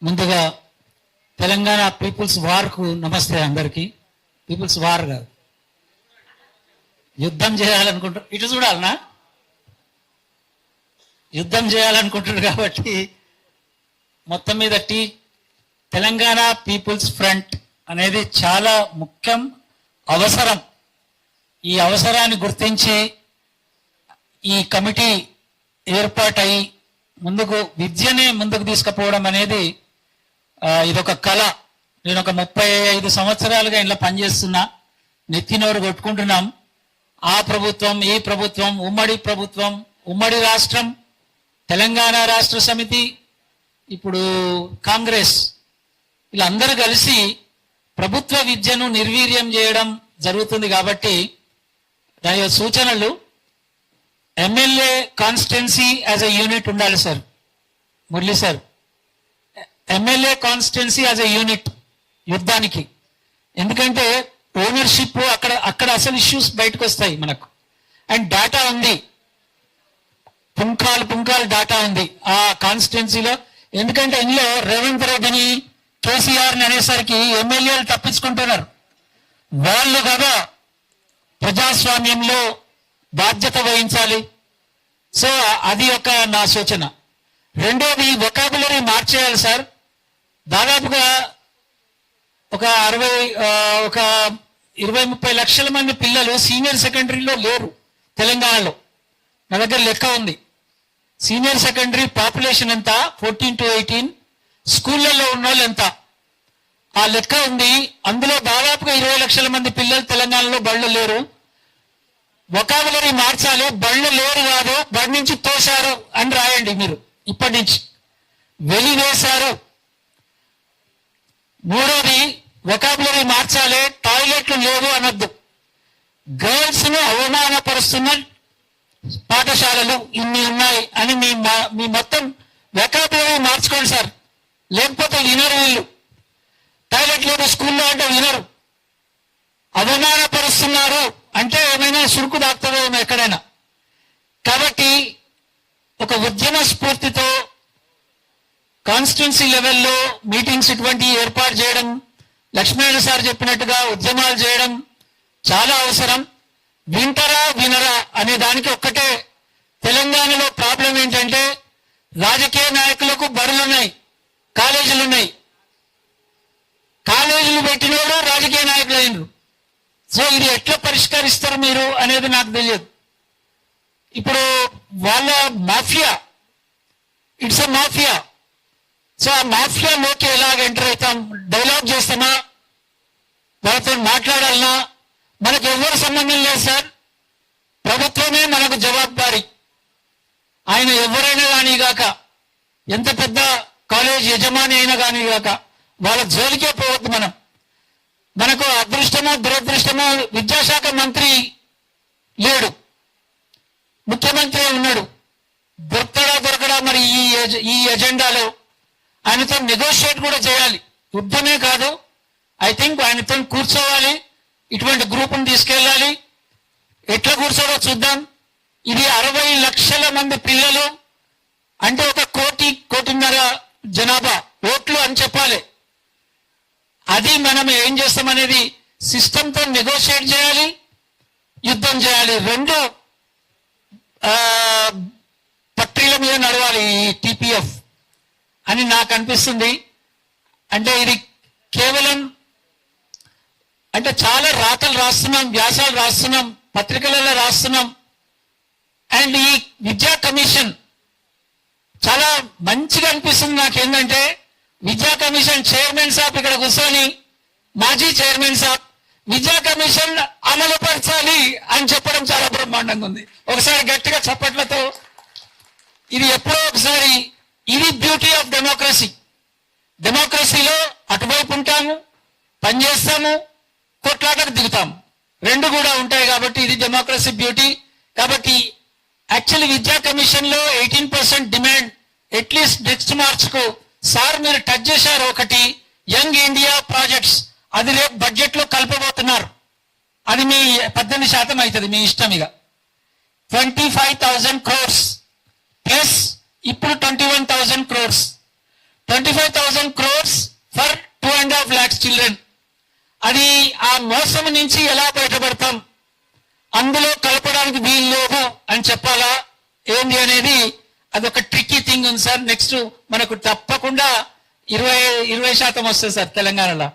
ముందుగా తెలంగాణ పీపుల్స్ వార్కు నమస్తే అందరికీ. పీపుల్స్ వార్ కాదు, యుద్ధం చేయాలనుకుంటారు. ఇటు చూడాలనా? యుద్ధం చేయాలనుకుంటారు కాబట్టి మొత్తం మీద తెలంగాణ పీపుల్స్ ఫ్రంట్ అనేది చాలా ముఖ్యం, అవసరం. ఈ అవసరాన్ని గుర్తించి ఈ కమిటీ ఏర్పాటై విద్యని ముందుకు తీసుకుపోవడం అనేది ఇదొక కళ. నేను ఒక 35 సంవత్సరాలుగా ఇంట్లో పనిచేస్తున్నా, నెత్తినోరు కొట్టుకుంటున్నాం. ఆ ప్రభుత్వం, ఈ ప్రభుత్వం, ఉమ్మడి రాష్ట్రం, తెలంగాణ రాష్ట్ర సమితి, ఇప్పుడు కాంగ్రెస్, వీళ్ళందరూ కలిసి ప్రభుత్వ విద్యను నిర్వీర్యం చేయడం జరుగుతుంది. కాబట్టి దాని సూచనలు, MLA constituency as a unit ఉండాలి sir. Murali sir, MLA constituency as a unit యుద్ధానికి. ఎందుకంటే ఓనర్షిప్ అక్కడ అసలు ఇష్యూస్ బయటకు వస్తాయి మనకు. అండ్ డేటా ఉంది, పుంకాలు డేటా ఉంది ఆ కాన్స్టిట్యున్సీలో. ఎందుకంటే ఇందులో రేవంత్ రెడ్డిని, కేసీఆర్ని అనేసరికి ఎమ్మెల్యేలు తప్పించుకుంటున్నారు. వాళ్ళు కదా ప్రజాస్వామ్యంలో బాధ్యత వహించాలి. సో అది ఒక నా సూచన. రెండోది, వొకాబులరీ మార్చేయాలి సార్. దాదాపుగా ఒక 20-30 లక్షల మంది పిల్లలు సీనియర్ సెకండరీలో లేరు తెలంగాణలో. నా దగ్గర లెక్క ఉంది. సీనియర్ సెకండరీ పాపులేషన్ ఎంత? 14 to 18. స్కూళ్ళల్లో ఉన్న వాళ్ళు ఎంత? ఆ లెక్క ఉంది. అందులో దాదాపుగా 20 లక్షల మంది పిల్లలు తెలంగాణలో బళ్ళు లేరు. వొకాబులరీ మార్చాలి. బళ్ళు లేరు కాదు, బడి నుంచి తోశారు అని రాయండి మీరు. ఇప్పటి నుంచి వెలివేశారు. మూడోది, వొకాబులరీ మార్చాలి. టాయిలెట్లు లేవు అనొద్దు. గర్ల్స్ ను అవమానపరుస్తున్న పాఠశాలలు ఇన్ని ఉన్నాయి అని మీ మొత్తం వొకాబులరీ మార్చుకోండి సార్. లేకపోతే వినరు వీళ్ళు. టాయిలెట్ లేదు స్కూల్లో అంటే వినరు. అవమానపరుస్తున్నారు అంటే ఏమైనా సురుకు దాక్తుందో ఎక్కడైనా. కాబట్టి ఒక ఉద్యమ స్ఫూర్తితో కాన్స్టిట్యున్సీ లెవెల్లో మీటింగ్స్ ఇటువంటి ఏర్పాటు చేయడం, లక్ష్మీనారాయణ సార్ చెప్పినట్టుగా ఉద్యమాలు చేయడం చాలా అవసరం. వింటరా వినరా అనే దానికి ఒక్కటే. తెలంగాణలో ప్రాబ్లం ఏంటంటే రాజకీయ నాయకులకు బడులున్నాయి, కాలేజీలున్నాయి. కాలేజీలు పెట్టినోడు రాజకీయ నాయకులు అయినరు. సో ఇది ఎట్లా పరిష్కరిస్తారు మీరు అనేది నాకు తెలియదు. ఇప్పుడు వాళ్ళ mafia, it's a mafia. So ఆ మాఫియాలోకి ఎలాగ ఎంటర్ అవుతాం? డైలాగ్ చేస్తామా? వాళ్ళతో మాట్లాడాలన్నా? మనకు ఎవరు సంబంధం లేదు సార్. ప్రభుత్వమే మనకు జవాబారి. ఆయన ఎవరైనా కానీగాక, ఎంత పెద్ద కాలేజ్ యజమాని అయినా కానీగాక, వాళ్ళ జోలికే పోవద్దు మనం. మనకు అదృష్టమో దురదృష్టమో విద్యాశాఖ మంత్రి లేడు, ముఖ్యమంత్రి ఉన్నాడు. దొరకడా మరి ఈ ఎజెండాలో ఆయనతో నెగోషియేట్ కూడా చేయాలి. యుద్ధమే కాదు, ఐ థింక్ ఆయనతో కూర్చోవాలి. ఇటువంటి గ్రూప్ను తీసుకెళ్ళాలి. ఎట్లా కూర్చోవో చూద్దాం. ఇది 60 లక్షల మంది పిల్లలు అంటే 1.5 జనాభా ఓట్లు అని చెప్పాలి. అది మనం ఏం చేస్తామనేది సిస్టంతో నెగోషియేట్ చేయాలి, యుద్ధం చేయాలి. రెండు పట్టీల మీద నడవాలి ఈ టీపీఎఫ్ అని నాకు అనిపిస్తుంది. అంటే ఇది కేవలం అంటే చాలా రాతలు రాస్తున్నాం, వ్యాసాలు రాస్తున్నాం, పత్రికలలో రాస్తున్నాం. అండ్ ఈ విద్యా కమిషన్ చాలా మంచిగా అనిపిస్తుంది నాకేంటంటే, విద్యా కమిషన్ చైర్మన్ సాబ్ ఇక్కడ కూర్చొని, మాజీ చైర్మన్ సాబ్ విద్యా కమిషన్ అమలు పరచాలి అని చెప్పడం చాలా బ్రహ్మాండంగా ఉంది. ఒకసారి గట్టిగా చప్పట్లతో. ఇది ఎప్పుడో ఒకసారి, ఇది బ్యూటీ ఆఫ్ డెమోక్రసీ. డెమోక్రసీలో అటువైపు ఉంటాము, పనిచేస్తాము, కొట్లాటకు దిగుతాము, రెండు కూడా ఉంటాయి. కాబట్టి ఇది డెమోక్రసీ బ్యూటీ. కాబట్టి యాక్చువల్లీ విద్యా కమిషన్ లో 18% డిమాండ్ అట్లీస్ట్ నెక్స్ట్ మార్చ్ కు సార్ మీరు టచ్ చేశారు. ఒకటి యంగ్ ఇండియా ప్రాజెక్ట్స్, అది రేపు బడ్జెట్ లో కలపబోతున్నారు. అది మీ 18% అవుతుంది, మీ ఇష్టం. ఇక 25,000 crores ప్లస్ ఇప్పుడు 21,000 crores. 25,000 crores for 2.5 lakhs children. అది ఆ మోసం నుంచి ఎలా బయటపడతాం, అందులో కలపడానికి వీలు లేదు అని చెప్పాలా ఏంది అనేది అదొక ట్రిక్కీ థింగ్ ఉంది సార్. నెక్స్ట్ మనకు తప్పకుండా 20% వస్తుంది సార్ తెలంగాణలో.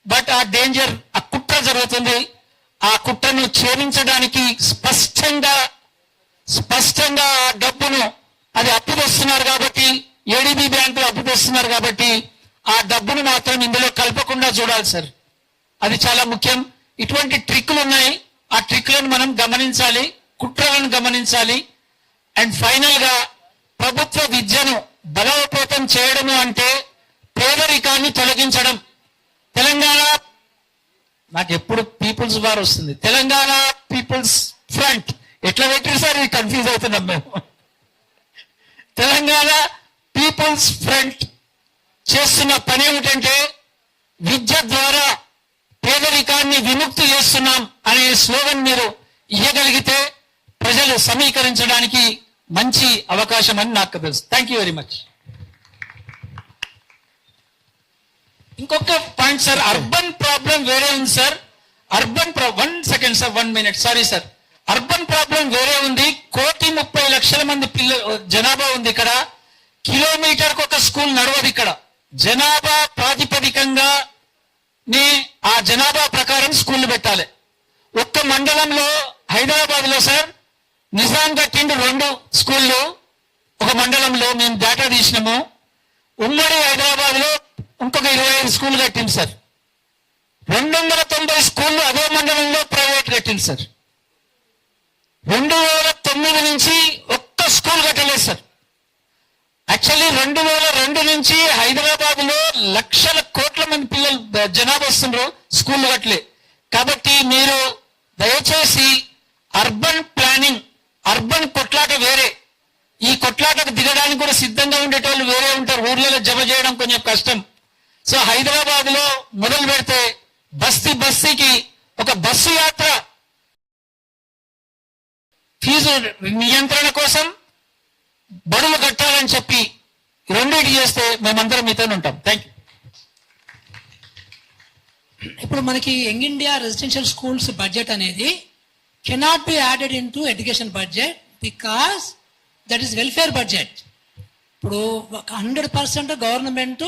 బట్ ఆ డేంజర్, ఆ కుట్ర జరుగుతుంది. ఆ కుట్రను ఛేదించడానికి స్పష్టంగా ఆ డబ్బును అది అప్పు తెస్తున్నారు కాబట్టి, ఏడీబీ బ్యాంకులు అప్పు తెస్తున్నారు కాబట్టి ఆ డబ్బును మాత్రం ఇందులో కలపకుండా చూడాలి సార్. అది చాలా ముఖ్యం. ఇటువంటి ట్రిక్లు ఉన్నాయి, ఆ ట్రిక్లను మనం గమనించాలి, కుట్రలను గమనించాలి. అండ్ ఫైనల్ గా ప్రభుత్వ విద్యను బలోపేతం చేయడము అంటే పేదరికాన్ని తొలగించడం. తెలంగాణ, నాకు ఎప్పుడు పీపుల్స్ వార్ వస్తుంది, తెలంగాణ పీపుల్స్ ఫ్రంట్ ఎట్లా పెట్టారు సార్, ఇది కన్ఫ్యూజ్ అవుతున్నాం మేము. తెలంగాణ పీపుల్స్ ఫ్రంట్ చేస్తున్న పని ఏమిటంటే విద్య ద్వారా పేదరికాన్ని విముక్తి చేస్తున్నాం అనే స్లోగన్ మీరు ఇవ్వగలిగితే ప్రజలు సమీకరించడానికి మంచి అవకాశం అని నాకు తెలుసు. Thank you very much. ఇంకొక పాయింట్ సార్, అర్బన్ ప్రాబ్లం వేరే ఉంది sir. Urban 1 second sir, 1 minute, sorry sir. Urban problem వేరే ఉంది. 1,30,00,000 మంది జనాభా ఉంది ఇక్కడ. కిలోమీటర్కి ఒక స్కూల్ నడవదు ఇక్కడ. జనాభా ప్రాతిపదికంగా ఆ జనాభా ప్రకారం స్కూల్ పెట్టాలి. ఒక్క మండలంలో హైదరాబాద్ లో సార్ నిజాం కట్టిండు 2 స్కూళ్ళు ఒక మండలంలో. మేము డేటా తీసినాము. ఉమ్మడి హైదరాబాద్ లో ఇంకొక 25 స్కూల్ కట్టింది సార్. 290 స్కూళ్ళు అదే మండలంలో ప్రైవేట్ కట్టింది సార్. 2009 నుంచి ఒక్క స్కూల్ కట్టలేదు సార్. యాక్చువల్లీ 2002 నుంచి హైదరాబాద్ లో లక్షల కోట్ల మంది పిల్లలు జనాభా వస్తున్నారు, స్కూల్ కట్టలే. కాబట్టి మీరు దయచేసి అర్బన్ ప్లానింగ్, అర్బన్ కొట్లాట వేరే, ఈ కొట్లాటకు దిగడానికి కూడా సిద్ధంగా ఉండేటోళ్ళు వేరే ఉంటారు. ఊర్లలో జమ చేయడం కొంచెం కష్టం. సో హైదరాబాద్ లో మొదలు పెడితే బస్తీకి ఒక బస్సు యాత్ర, ఫీజు నియంత్రణ కోసం బడులు కట్టాలని చెప్పి రెండింటి చేస్తే మేమందరం మీతో ఉంటాం. Thank you. ఇప్పుడు మనకి young India residential schools budget అనేది cannot be added into education budget because that is welfare budget. ఇప్పుడు 100% గవర్నమెంట్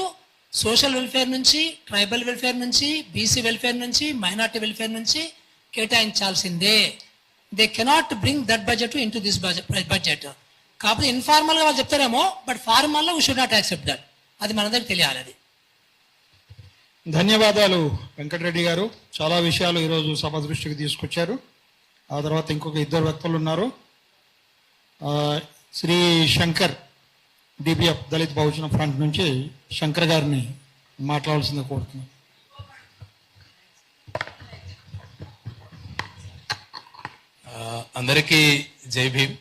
సోషల్ వెల్ఫేర్ నుంచి, ట్రైబల్ వెల్ఫేర్ నుంచి, బీసీ వెల్ఫేర్ నుంచి, మైనార్టీ వెల్ఫేర్ నుంచి కేటాయించాల్సిందే. They cannot bring that budget into this budget. కాకపోతే informal గా వాళ్ళు చెప్తారేమో, బట్ ఫార్మల్ గా we should not accept that. అది మనందరికి తెలియాలి. అది ధన్యవాదాలు వెంకటరెడ్డి గారు. చాలా విషయాలు ఈరోజు సభ దృష్టికి తీసుకొచ్చారు. ఆ తర్వాత ఇంకొక 2 వ్యక్తులు ఉన్నారు. శ్రీ శంకర్, డిపిఎఫ్ దళిత బహుజన ఫ్రంట్ నుంచి శంకర్ గారిని మాట్లాడాల్సిందిగా కోరుతున్నాను. అందరికీ జై భీమ్.